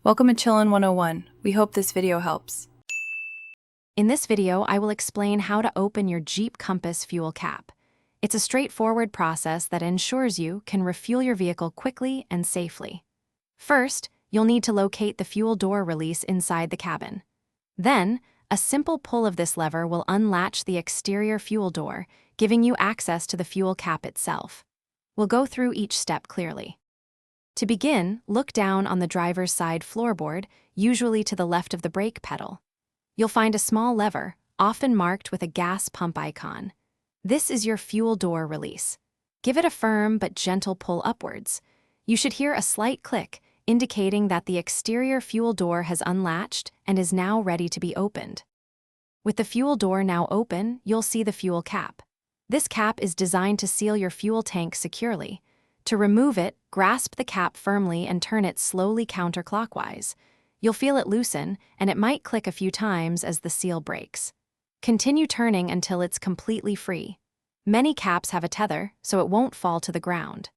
Welcome to Chillin' 101. We hope this video helps. In this video, I will explain how to open your Jeep Compass fuel cap. It's a straightforward process that ensures you can refuel your vehicle quickly and safely. First, you'll need to locate the fuel door release inside the cabin. Then, a simple pull of this lever will unlatch the exterior fuel door, giving you access to the fuel cap itself. We'll go through each step clearly. To begin, look down on the driver's side floorboard, usually to the left of the brake pedal. You'll find a small lever, often marked with a gas pump icon. This is your fuel door release. Give it a firm but gentle pull upwards. You should hear a slight click, indicating that the exterior fuel door has unlatched and is now ready to be opened. With the fuel door now open, you'll see the fuel cap. This cap is designed to seal your fuel tank securely. To remove it, grasp the cap firmly and turn it slowly counterclockwise. You'll feel it loosen, and it might click a few times as the seal breaks. Continue turning until it's completely free. Many caps have a tether, so it won't fall to the ground.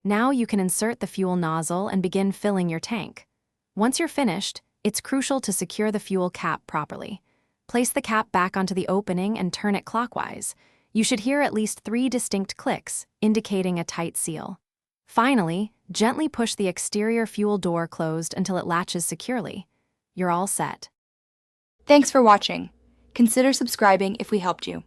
Now you can insert the fuel nozzle and begin filling your tank. Once you're finished, it's crucial to secure the fuel cap properly. Place the cap back onto the opening and turn it clockwise. You should hear at least 3 distinct clicks, indicating a tight seal. Finally, gently push the exterior fuel door closed until it latches securely. You're all set. Thanks for watching. Consider subscribing if we helped you.